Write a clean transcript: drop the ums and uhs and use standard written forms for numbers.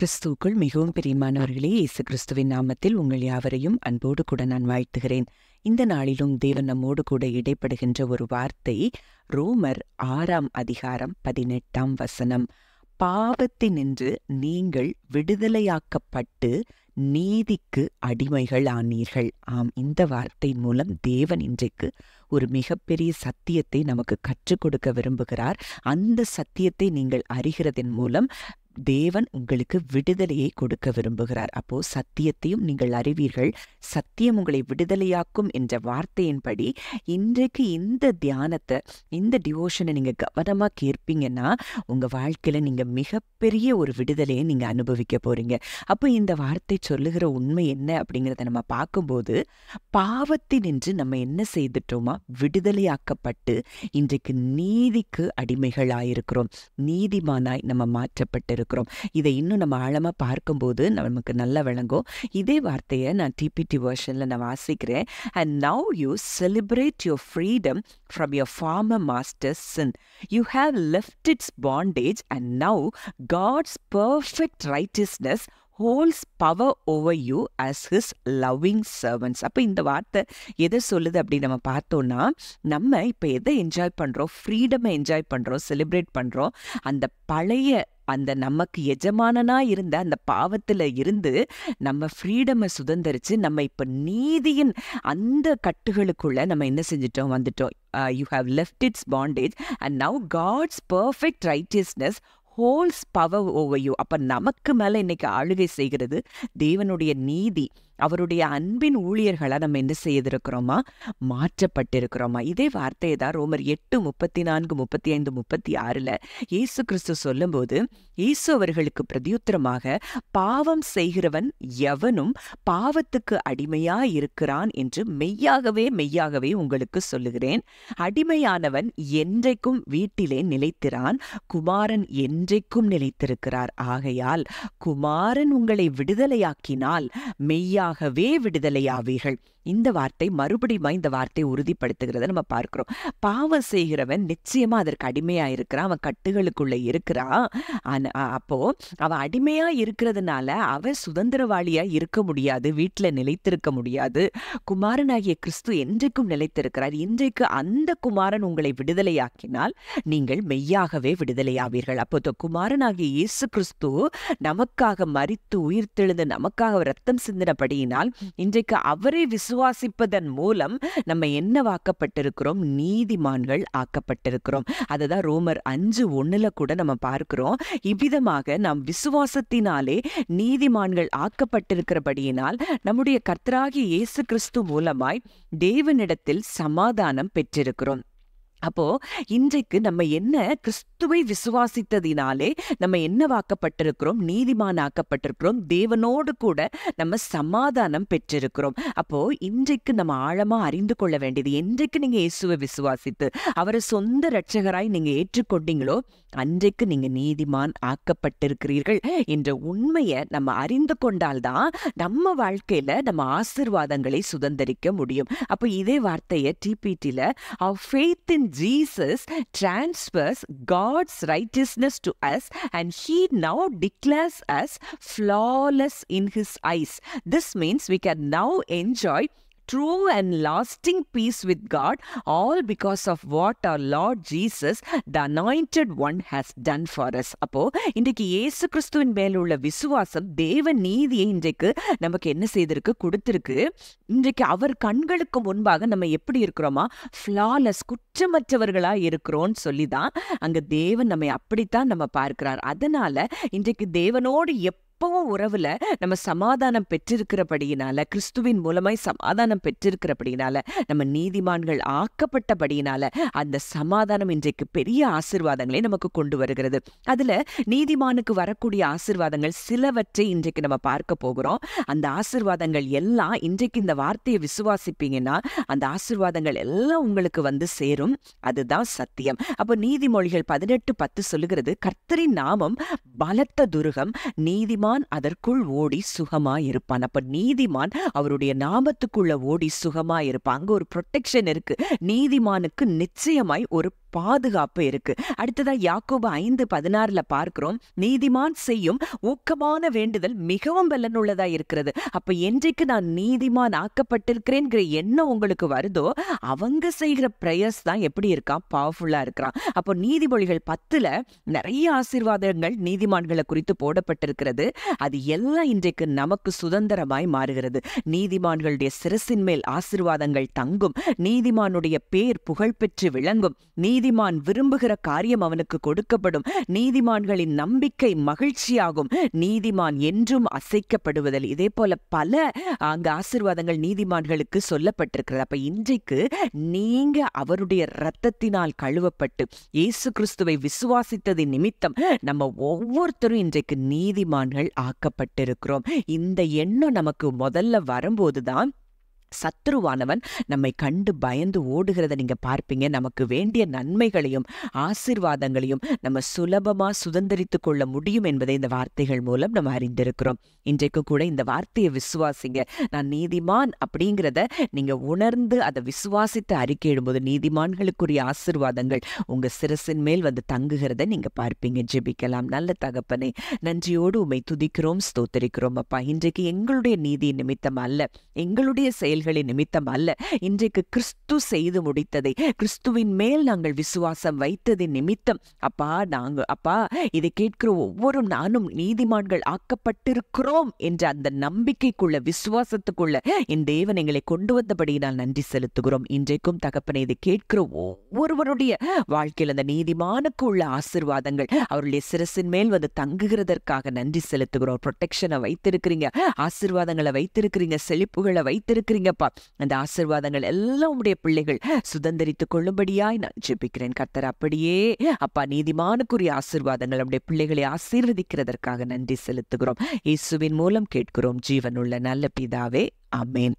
கிறிஸ்துவுக்குள் மிகவும் பிரியமானவர்களே, இயேசு கிறிஸ்துவின் நாமத்தில் உங்கள் யாவரையும் அன்போடு கூட நான் வாழ்த்துகிறேன். இந்த நாளிலும் தேவன் நம்மோடு கூட இடைப்படுகின்ற ஒரு வார்த்தை ரோமர் 6:18 பாவத்தினின்று நீங்கள் விடுதலையாக்கப்பட்டு நீதிக்கு அடிமைகள் ஆனீர்கள். ஆம், இந்த வார்த்தை மூலம் தேவன் இன்றைக்கு ஒரு மிகப்பெரிய சத்தியத்தை நமக்கு கற்றுக் கொடுக்க விரும்புகிறார். அந்த சத்தியத்தை நீங்கள் அறிகிறதன் மூலம் தேவன் உங்களுக்கு விடுதலையை கொடுக்க விரும்புகிறார். அப்போ சத்தியத்தையும் நீங்கள் அறிவீர்கள், சத்தியம் உங்களை விடுதலையாக்கும் என்ற வார்த்தையின்படி இன்றைக்கு இந்த தியானத்தை, இந்த டிவோஷனை நீங்க கவனமா கேட்பீங்கன்னா உங்க வாழ்க்கையில நீங்க மிகப்பெரிய ஒரு விடுதலையை நீங்க அனுபவிக்க போறீங்க. அப்போ இந்த வார்த்தை சொல்லுகிற உண்மை என்ன அப்படிங்கிறத நம்ம பார்க்கும்போது, பாவத்தினின்று நம்ம என்ன செய்துட்டோமா, விடுதலையாக்கப்பட்டு இன்றைக்கு நீதிக்கு அடிமைகளாயிருக்கிறோம், நீதிமானாய் நம்ம மாற்றப்பட்டு இருக்கிறோம். இதை இன்னும் நம்ம ஆழமா பார்க்கும்போது நமக்கு நல்லா விளங்கும். இதே வார்த்தையை நான் டிபிடி வெர்ஷன்ல நான் வாசிக்கிறேன். And now you celebrate your freedom from your former master's sin. You have left its bondage and now God's perfect righteousness holds power over you as his loving servants. அப்ப இந்த வார்த்தை எதை சொல்லுது அப்படின்னு நம்ம பார்த்தோம்னா, நம்ம இப்ப எதை என்ஜாய் பண்றோம், ஃப்ரீடமை என்ஜாய் பண்றோம், செலிப்ரேட் பண்றோம். அந்த பழைய அந்த நமக்கு எஜமானனா இருந்த அந்த பாவத்துல இருந்து நம்ம ஃப்ரீடமை சுதந்திரிச்சு நம்ம இப்ப நீதியின் அந்த கட்டுகளுக்குள்ள நம்ம என்ன செஞ்சிட்டோம், வந்துட்டோம். You have left its bondage and now God's perfect righteousness holds power over you. அப்ப நமக்கு மேல இன்னைக்கு ஆளுகை செய்கிறது தேவனுடைய நீதி. அவருடைய அன்பின் ஊழியர்களா நம்ம என்ன செய்திருக்கிறோமா, மாற்றப்பட்டிருக்கிறோமா. இதே வார்த்தையை தான் ரோமர் 8:34-35-36 இயேசு கிறிஸ்து சொல்லும்போது, இயேசு அவர்களுக்கு பிரதியுத்தரமாக, பாவம் செய்கிறவன் எவனும் பாவத்துக்கு அடிமையா இருக்கிறான் என்று மெய்யாகவே மெய்யாகவே உங்களுக்கு சொல்லுகிறேன். அடிமையானவன் என்றைக்கும் வீட்டிலே நிலைத்திரான், குமாரன் என்றைக்கும் நிலைத்திருக்கிறார். ஆகையால் குமாரன் உங்களை விடுதலையாக்கினால் மெய்யாகவே விடுதலையாவீர்கள். இந்த வார்த்தை மறுபடியும் இந்த வார்த்தை உறுதிப்படுத்துகிறத நம்ம பார்க்கிறோம். பாவம் செய்கிறவன் நிச்சயமா அதற்கு அடிமையா இருக்கிறான், அவன் கட்டுகளுக்குள்ள இருக்கிறான். அப்போ அவன் அடிமையா இருக்கிறதுனால அவன் சுதந்திரவாளியா இருக்க முடியாது, வீட்டுல நிலைத்திருக்க முடியாது. குமாரனாகிய கிறிஸ்து என்றைக்கும் நிலைத்திருக்கிறார். இன்றைக்கு அந்த குமாரன் உங்களை விடுதலையாக்கினால் நீங்கள் மெய்யாகவே விடுதலையாவீர்கள். அப்போ குமாரனாகிய இயேசு கிறிஸ்து நமக்காக மரித்து உயிர்த்தெழுந்து நமக்காக ரத்தம் சிந்தினபடியினால் இன்றைக்கு அவரை விசுவாசிப்பதன் மூலம் நம்ம என்ன வாக்கப்பட்டிருக்கிறோம், நீதிமான்கள் ஆக்கப்பட்டிருக்கிறோம். அதுதான் ரோமர் 5:1 கூட நம்ம பார்க்கிறோம். இவ்விதமாக நாம் விசுவாசத்தினாலே நீதிமான்கள் ஆக்கப்பட்டிருக்கிறபடியினால் நம்முடைய கர்த்தராகிய இயேசு கிறிஸ்து மூலமாய் தேவனிடத்தில் சமாதானம் பெற்றிருக்கிறோம். அப்போ இன்றைக்கு நம்ம என்ன, கிறிஸ்துவை விசுவாசித்ததினாலே நம்ம என்ன வாக்கப்பட்டிருக்கிறோம், நீதிமானாக்கப்பட்டிருக்கிறோம், தேவனோடு கூட நம்ம சமாதானம் பெற்றிருக்கிறோம். அப்போ இன்றைக்கு நம்ம ஆழமா அறிந்து கொள்ள வேண்டியது, என்றைக்கு நீங்க இயேசுவை விசுவாசித்து அவரை சொந்த இரட்சகராய் நீங்க ஏற்றுக்கொண்டீங்களோ அன்றைக்கு நீங்க நீதிமான் ஆக்கப்பட்டிருக்கிறீர்கள் என்ற உண்மையை நம்ம அறிந்து கொண்டால்தான் நம்ம வாழ்க்கையில நம்ம ஆசீர்வாதங்களை சுதந்திரிக்க முடியும். அப்போ இதே வார்த்தையை டிபிடில, our faith in Jesus transfers God's righteousness to us and he now declares us flawless in his eyes. This means we can now enjoy true and lasting peace with God, all because of what our Lord Jesus, the anointed one, has done for us. அப்போ இன்றைக்கு இயேசு கிறிஸ்துவின் மேல் உள்ள விசுவாசம் தேவ நீதியை இன்றைக்கு நமக்கு என்ன செய்திருக்கு, கொடுத்திருக்கு. இன்றைக்கு அவர் கண்களுக்கு முன்பாக நம்ம எப்படி இருக்கிறோமா, ஃப்ளாலஸ், குற்றமற்றவர்களா இருக்கிறோம்னு சொல்லிதான் அங்க தேவன் நம்மை அப்படித்தான் நம்ம பார்க்கிறார். அதனால இன்றைக்கு தேவனோடு எப்பவும் உறவுல நம்ம சமாதானம் பெற்றிருக்கிறபடியினால, கிறிஸ்துவின் மூலமாய் சமாதானம் பெற்றிருக்கிறபடியினால, நம்ம நீதிமான்கள் ஆக்கப்பட்டபடியினால அந்த சமாதானம் இன்றைக்கு பெரிய ஆசீர்வாதங்களை நமக்கு கொண்டு வருகிறது. அதுல நீதிமானுக்கு வரக்கூடிய ஆசீர்வாதங்கள் சிலவற்றை இன்றைக்கு நம்ம பார்க்க போகிறோம். அந்த ஆசீர்வாதங்கள் எல்லாம் இன்றைக்கு இந்த வார்த்தையை விசுவாசிப்பீங்கன்னா அந்த ஆசீர்வாதங்கள் எல்லாம் உங்களுக்கு வந்து சேரும். அதுதான் சத்தியம். அப்போ நீதிமொழிகள் 18:10 சொல்லுகிறது, கர்த்தரின் நாமம் பலத்த துருகம், நீதிமான் அதற்குள் ஓடி சுகமாயிருப்பான். அப்ப நீதிமான் அவருடைய நாமத்துக்குள்ள ஓடி சுகமாயிருப்பான். அங்க ஒரு ப்ரொடெக்ஷன் இருக்கு. நீதிமானுக்கு நிச்சயமாய் ஒரு பாதுகாப்பு இருக்கு. அடுத்ததா யாக்கோபு 5:16 பார்க்கிறோம், நீதிமான் செய்யும் ஊக்கமான வேண்டுதல் மிகவும் பலனுள்ளதா இருக்கிறது. அப்ப என்றைக்கு நான் நீதிமான் ஆக்கப்பட்டிருக்கிறேன்ங்கிற எண்ணம் உங்களுக்கு வருதோ, அவங்க செய்கிற பிரேயர்ஸ் தான் எப்படி இருக்கான், பவர்ஃபுல்லா இருக்கிறான். அப்போ நீதிமொழிகள் 10ல நிறைய ஆசீர்வாதங்கள் நீதிமான்களை குறித்து போடப்பட்டிருக்கிறது. அது எல்லாம் இன்றைக்கு நமக்கு சுதந்திரமாய் மாறுகிறது. நீதிமான்களுடைய சிரசின் மேல் ஆசீர்வாதங்கள் தங்கும். நீதிமானுடைய பேர் புகழ்பெற்று விளங்கும். நீதிமான் விரும்புகிற காரியம் அவனுக்கு கொடுக்கப்படும். நீதிமான்களின் நம்பிக்கை மகிழ்ச்சியாகும். நீதிமான் என்றும் அசைக்கப்படுவதில்லை. இதே போல பல அங்க ஆசீர்வாதங்கள் நீதிமான்களுக்கு சொல்லப்பட்டிருக்கிறது. அப்ப இன்றைக்கு நீங்க அவருடைய இரத்தத்தினால் கழுவப்பட்டு இயேசு கிறிஸ்துவை விசுவாசித்ததின் நிமித்தம் நம்ம ஒவ்வொருத்தரும் இன்றைக்கு நீதிமான்கள் ஆக்கப்பட்டிருக்கிறோம். இந்த எண்ணம் நமக்கு முதல்ல வரும்போதுதான் சத்துருவானவன் நம்மை கண்டு பயந்து ஓடுகிறத நீங்க பார்ப்பீங்க. நமக்கு வேண்டிய நன்மைகளையும் ஆசீர்வாதங்களையும் நம்ம சுலபமா சுதந்திரித்துக் கொள்ள முடியும் என்பதை இந்த வார்த்தைகள் மூலம் நம்ம அறிந்திருக்கிறோம். இன்றைக்கு கூட இந்த வார்த்தையை விசுவாசிங்க. நான் நீதிமான் அப்படிங்கிறத நீங்க உணர்ந்து அதை விசுவாசித்து அறிக்கையிடும்போது நீதிமான்களுக்குரிய ஆசீர்வாதங்கள் உங்க சிரசின் மேல் வந்து தங்குகிறத நீங்க பார்ப்பீங்க. ஜெபிக்கலாம். நல்ல தகப்பனே, நன்றியோடு உம்மை துதிக்கிறோம், ஸ்தோத்தரிக்கிறோம். அப்பா, இன்றைக்கு எங்களுடைய நீதி நிமித்தம் அல்ல, எங்களுடைய செயல்களின் நிமித்தம் அல்ல, இன்றைக்கு கிறிஸ்து செய்து முடித்ததை, கிறிஸ்துவின் மேல் நாங்கள் விசுவாசம் வைத்ததின் நிமித்தம் அப்பா இதை கேட்கிற ஒவ்வொரு நானும் நீதிமான்கள் ஆக்கப்பட்டிருக்கிறோம் என்ற அந்த நம்பிக்கைக்குள்ள, விசுவாசத்துக்குள்ள என் தேவன் எங்களை கொண்டு வந்தபடி நான் நன்றி செலுத்துகிறோம். இன்றைக்கும் தகப்பனை இதை கேட்கிற ஒவ்வொருவருடைய வாழ்க்கையில் அந்த நீதிமானுக்கு உள்ள ஆசீர்வாதங்கள் அவருடைய சிரசின் மேல் வந்து தங்குகிறதற்காக நன்றி செலுத்துகிறோம். ப்ரொடெக்ஷனை வைத்திருக்கிறீங்க, ஆசீர்வாதங்களை வைத்திருக்கிறீங்க, செழிப்புகளை வைத்திருக்கிறீங்கப்பா. அந்த ஆசீர்வாதங்கள் எல்லாம் உடைய பிள்ளைகள் சுதந்திரித்துக் கொள்ளும்படியாய் நான் ஜெபிக்கிறேன். கர்த்தர் அப்படியே அப்பா நீதிமானுக்குரிய ஆசீர்வாதங்கள் நம்முடைய பிள்ளைகளை ஆசீர்வதிக்கிறதற்காக நன்றி செலுத்துகிறோம். இயேசுவின் மூலம் கேட்கிறோம் ஜீவனுள்ள நல்ல பிதாவே, ஆமென்.